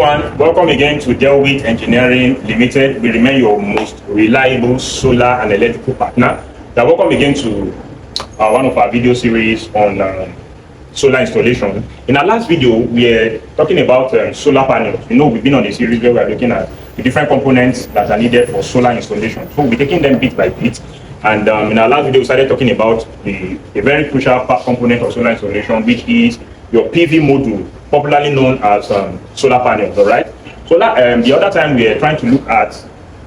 everyone, welcome again to Delwit Engineering Limited. We remain your most reliable solar and electrical partner. Welcome again to one of our video series on solar installation. In our last video, we are talking about solar panels. You know, we've been on a series where we are looking at the different components that are needed for solar installation. So we're taking them bit by bit. And in our last video, we started talking about a very crucial component of solar installation, which is your PV module, popularly known as solar panels. All right. So that, the other time we were trying to look at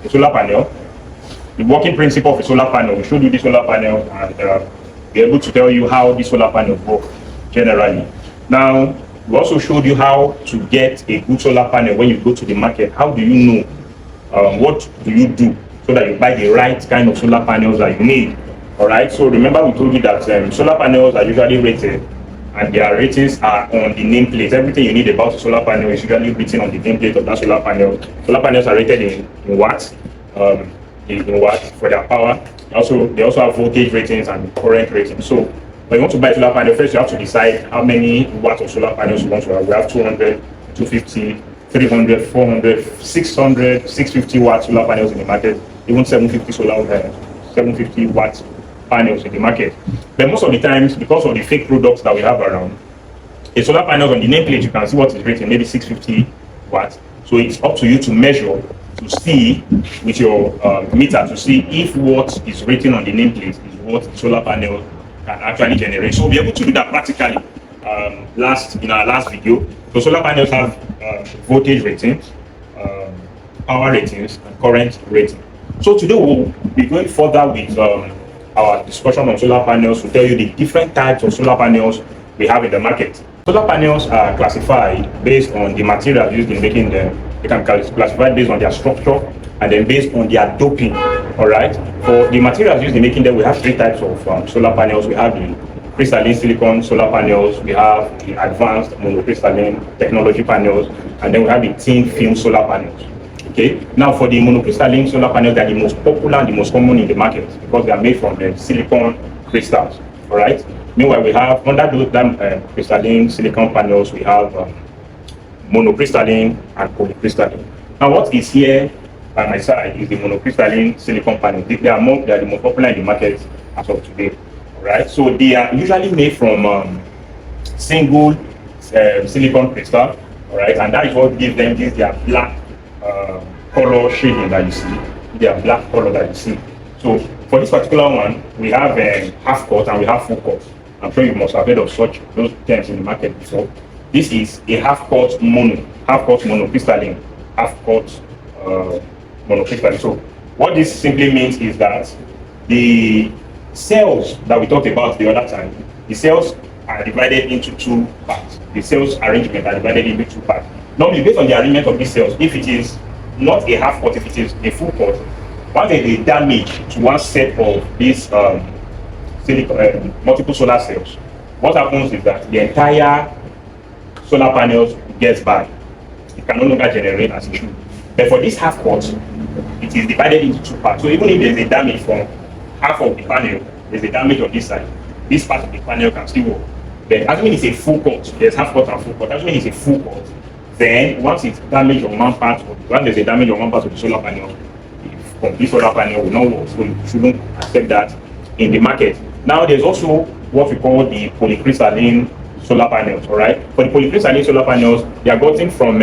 the solar panel, the working principle of a solar panel. We showed you the solar panel and be able to tell you how the solar panel work generally. Now we also showed you how to get a good solar panel when you go to the market. How do you know? What do you do so that you buy the right kind of solar panels that you need? All right. So remember we told you that solar panels are usually rated, and their ratings are on the nameplate. Everything you need about a solar panel is usually written on the nameplate of that solar panel. Solar panels are rated in watts, in watts for their power. They also have voltage ratings and current ratings. So when you want to buy a solar panel, first you have to decide how many watts of solar panels you want to have. We have 200, 250, 300, 400, 600, 650 watt solar panels in the market, even 750 watts panels in the market. But most of the times, because of the fake products that we have around, a solar panel on the nameplate, you can see what is rated, maybe 650 watts. So it's up to you to measure, to see with your meter, to see if what is rated on the nameplate is what the solar panel can actually generate. So we'll be able to do that practically in our last video. So solar panels have voltage ratings, power ratings, and current rating. So today we'll be going further with our discussion on solar panels to tell you the different types of solar panels we have in the market. Solar panels are classified based on the material used in making them. They can be classified based on their structure and then based on their doping. All right. For the materials used in making them, we have three types of solar panels. We have the crystalline silicon solar panels, we have the advanced monocrystalline technology panels, and then we have the thin film solar panels. Okay. Now for the monocrystalline solar panels, they are the most popular and the most common in the market because they are made from the silicon crystals. All right. Meanwhile, we have under those crystalline silicon panels, we have monocrystalline and polycrystalline. Now, what is here by my side is the monocrystalline silicon panel. They are the most popular in the market as of today. All right. So they are usually made from single silicon crystal. All right, and that is what gives them their black color shading that you see, their black color that you see. So for this particular one, we have half cut and we have full cut. I'm sure you must have heard of those terms in the market before. This is a half cut monocrystalline, half cut monocrystalline. So what this simply means is that the cells that we talked about the other time, the cells are divided into two parts. The cells arrangement are divided into two parts. Normally, based on the arrangement of these cells, if it is not a half cut, if it is a full cut, once there is damage to one set of these multiple solar cells, what happens is that the entire solar panels gets bad. It can no longer generate as it should. But for this half cut, it is divided into two parts. So even if there is a damage from half of the panel, there's a damage on this side, this part of the panel can still work. But assuming it's a full cut, there's half cut and full cut. Assuming it's a full cut, then once it's damaged on one part, when there's a damage on one part of the solar panel, the complete solar panel will not work. So you shouldn't accept that in the market. Now there's also what we call the polycrystalline solar panels. All right. For the polycrystalline solar panels, they are gotten from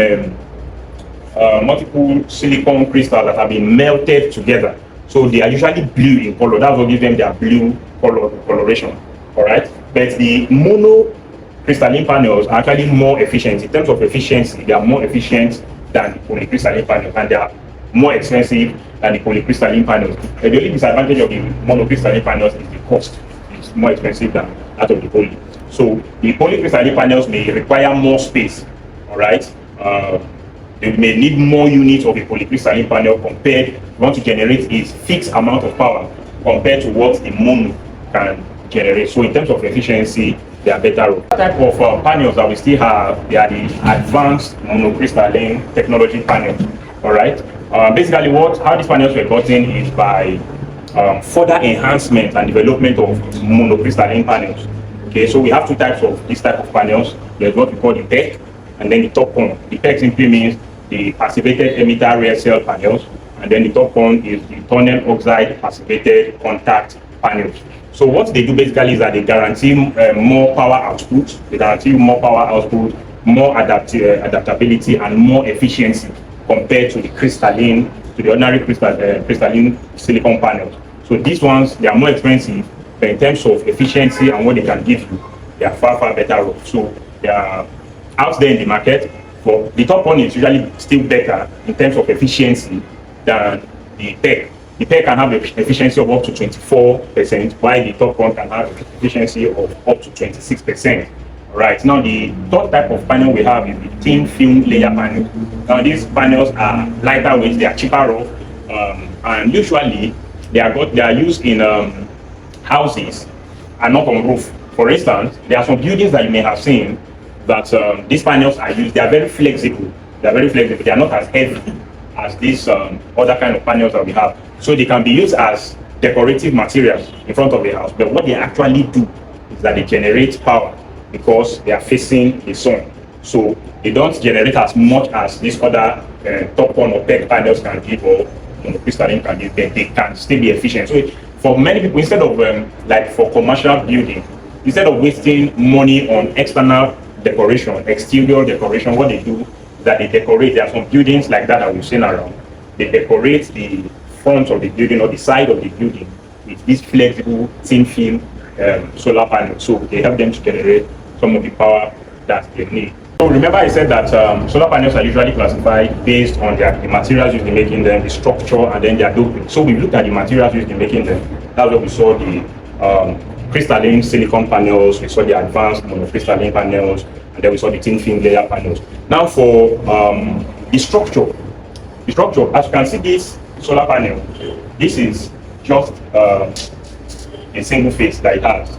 multiple silicon crystals that have been melted together. So they are usually blue in color. That's what gives them their blue coloration. All right. But the monocrystalline panels are actually more efficient. In terms of efficiency, they are more efficient than the polycrystalline panels, and they are more expensive than the polycrystalline panels. The only disadvantage of the monocrystalline panels is the cost. It's more expensive than that of the poly. So the polycrystalline panels may require more space. All right. They may need more units of a polycrystalline panel compared, you want to generate a fixed amount of power compared to what the mono can generate. So in terms of efficiency, they are better off. The type of panels that we still have, they are the advanced monocrystalline technology panels. All right. Basically, how these panels were gotten is by further enhancement and development of monocrystalline panels. Okay, so we have two types of this type of panels. There's what we call the PEC and then the top one. The PEG simply means the passivated emitter rear cell panels, and then the top one is the tunnel oxide passivated contact panels. So what they do basically is that they guarantee more power output, they guarantee more power output, more adaptability, and more efficiency compared to the crystalline, to the ordinary crystalline silicon panels. So these ones, they are more expensive, but in terms of efficiency and what they can give you, they are far, far better off. So they are out there in the market. For the top one is usually still better in terms of efficiency than the PEG. The PEG can have an efficiency of up to 24%, while the top one can have an efficiency of up to 26%. Right, now the third type of panel we have is the thin film layer panel. Now these panels are lighter weight, they are cheaper off, and usually they are used in houses and not on roof. For instance, there are some buildings that you may have seen that these panels are used. They are very flexible. They are very flexible. They are not as heavy as these other kind of panels that we have. So they can be used as decorative materials in front of the house. But what they actually do is that they generate power because they are facing the sun. So they don't generate as much as these other top one or PEG panels can give, or crystalline can give, but they can still be efficient. So for many people, instead of like for commercial building, instead of wasting money on external decoration, exterior decoration, what they do is that they decorate. There are some buildings like that we've seen around. They decorate the front of the building or the side of the building with these flexible thin film solar panels. So they help them to generate some of the power that they need. So remember I said that solar panels are usually classified based on the materials used in making them, the structure, and then their doping. So we looked at the materials used in making them. That's where we saw the crystalline silicon panels, we saw the advanced monocrystalline panels, and then we saw the thin film layer panels. Now for the structure, as you can see, this solar panel, this is just a single phase that it has.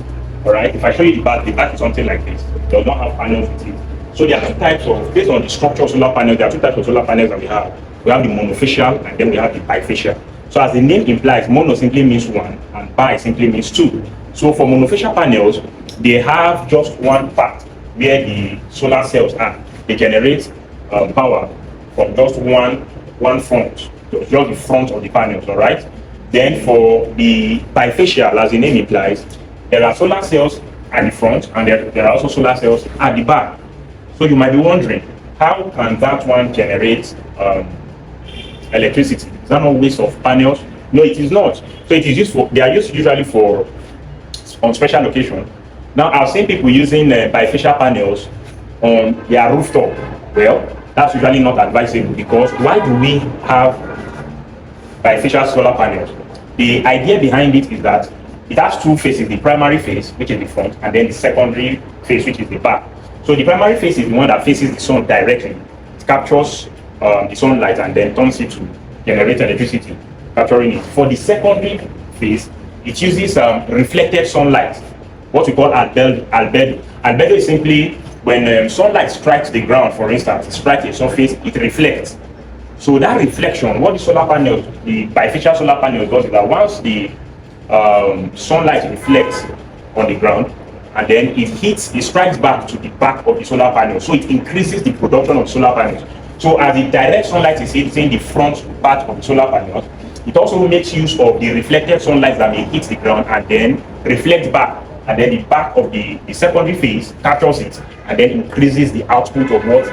All right, if I show you the back is something like this. It does not have panels with it. So there are two types of, based on the structure of solar panels, there are two types of solar panels that we have. We have the monofacial and then we have the bifacial. So as the name implies, mono simply means one and bi simply means two. So for monofacial panels, they have just one part where the solar cells are. They generate power from just one front, just the front of the panels, all right? Then for the bifacial, as the name implies, there are solar cells at the front and there are also solar cells at the back. So you might be wondering, how can that one generate electricity? Is that not waste of panels? No, it is not. So it is used for, they are used usually for on special occasion. Now I've seen people using bifacial panels on their rooftop. Well, that's usually not advisable, because why do we have bifacial solar panels? The idea behind it is that it has two faces, the primary face, which is the front, and then the secondary face, which is the back. So the primary face is the one that faces the sun directly. It captures the sunlight and then turns it to generate electricity, capturing it. For the secondary face, it uses reflected sunlight, what we call albedo. Albedo is simply when sunlight strikes the ground, for instance, it strikes a surface, it reflects. So that reflection, what the solar panels, the bifacial solar panels does is that once the sunlight reflects on the ground, and then it strikes back to the back of the solar panel. So it increases the production of solar panels. So as the direct sunlight is hitting the front part of the solar panels, it also makes use of the reflected sunlight that may hit the ground and then reflect back. And then the back of the secondary phase captures it and then increases the output of what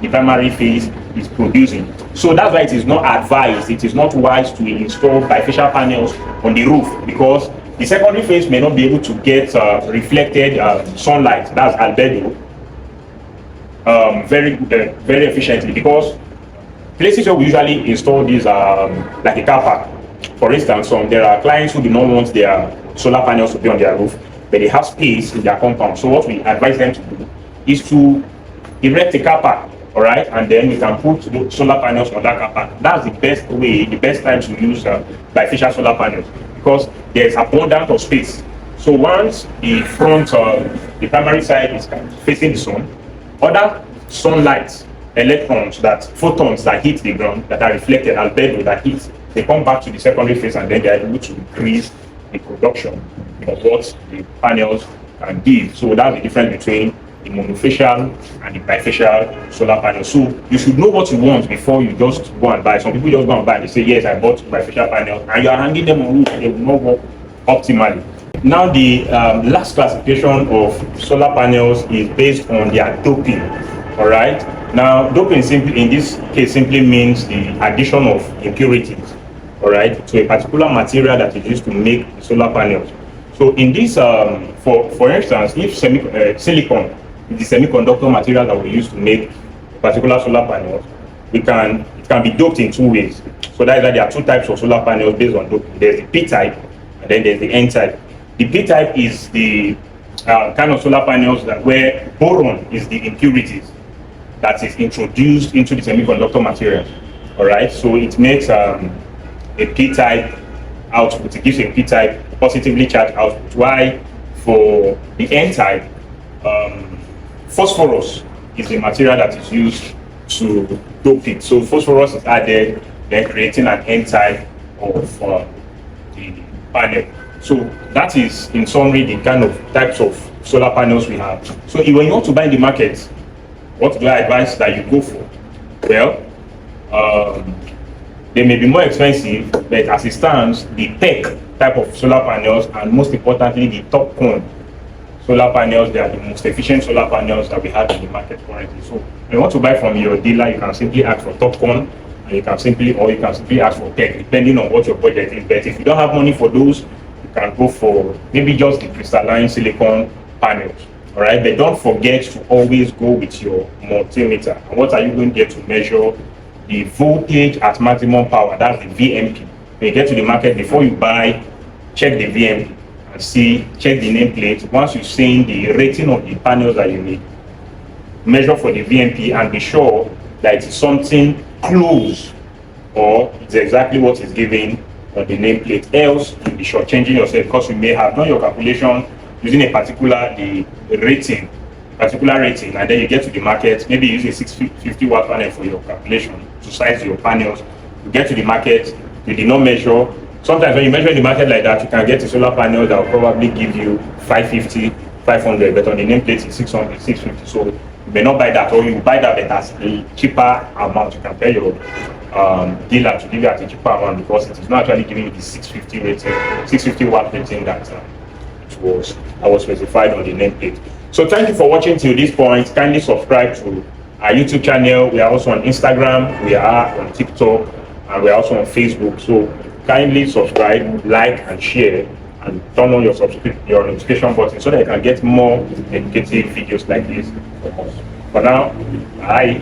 the primary phase is producing. So that's why it is not advised, it is not wise to install bifacial panels on the roof, because the secondary phase may not be able to get reflected sunlight, that's albedo, very efficiently, because places where we usually install these like a car park, for instance, there are clients who do not want their solar panels to be on their roof, but they have space in their compound. So what we advise them to do is to erect a car park, all right, and then we can put the solar panels on that car park. That's the best way, the best time to use bifacial solar panels, because there's abundance of space. So once the front, the primary side is facing the sun, other sunlight, electrons, photons that hit the ground, that are reflected, albedo that hits, they come back to the secondary phase and then they are able to increase the production of what the panels can give. So that's the difference between the monofacial and the bifacial solar panel. So you should know what you want before you just go and buy. Some people just go and buy and they say, yes, I bought bifacial panels, and you are hanging them on roof and they will not work optimally. Now the last classification of solar panels is based on their doping. All right. Now doping simply in this case simply means the addition of impurities, all right, to a particular material that is used to make the solar panels. So in this, for instance, if silicon is the semiconductor material that we use to make particular solar panels, it can be doped in two ways. So that is why there are two types of solar panels based on doping. There's the P type and then there's the N type. The P type is the kind of solar panels that where boron is the impurities that is introduced into the semiconductor material. All right, so it makes a P-type output. It gives a P-type positively charged output. Why for the N-type, phosphorus is the material that is used to dope it. So phosphorus is added, then creating an N-type of the panel. So that is, in summary, the kind of types of solar panels we have. So when you want to buy in the market, what do I advise that you go for? Well, they may be more expensive, but as it stands, the PEC type of solar panels, and most importantly, the TOPCon solar panels, they are the most efficient solar panels that we have in the market currently. So when you want to buy from your dealer, you can simply ask for TOPCon, and you can simply ask for PEC, depending on what your budget is. But if you don't have money for those, you can go for maybe just the crystalline silicon panels. All right, but don't forget to always go with your multimeter. And what are you going there to measure? The voltage at maximum power, that's the VMP. When you get to the market, before you buy, check the VMP and check the nameplate. Once you've seen the rating of the panels that you need, measure for the VMP and be sure that it's something close or it's exactly what is given on the nameplate. Else, you'll be shortchanging yourself because you may have done your calculation using a particular rating, and then you get to the market, maybe you use a 650 watt panel for your calculation to size your panels. You get to the market, you did not measure. Sometimes when you measure in the market like that, you can get a solar panel that will probably give you 550, 500, but on the nameplate it's 600, 650. So you may not buy that, or you buy that but at a cheaper amount. You can tell your dealer to give you at a cheaper amount because it is not actually giving you the 650 rating, 650 watt rating that was specified on the nameplate. So thank you for watching till this point. Kindly subscribe to our YouTube channel. We are also on Instagram, we are on TikTok, and we are also on Facebook. So kindly subscribe, like, and share, and turn on your notification button so that you can get more educative videos like this from us. For now, bye.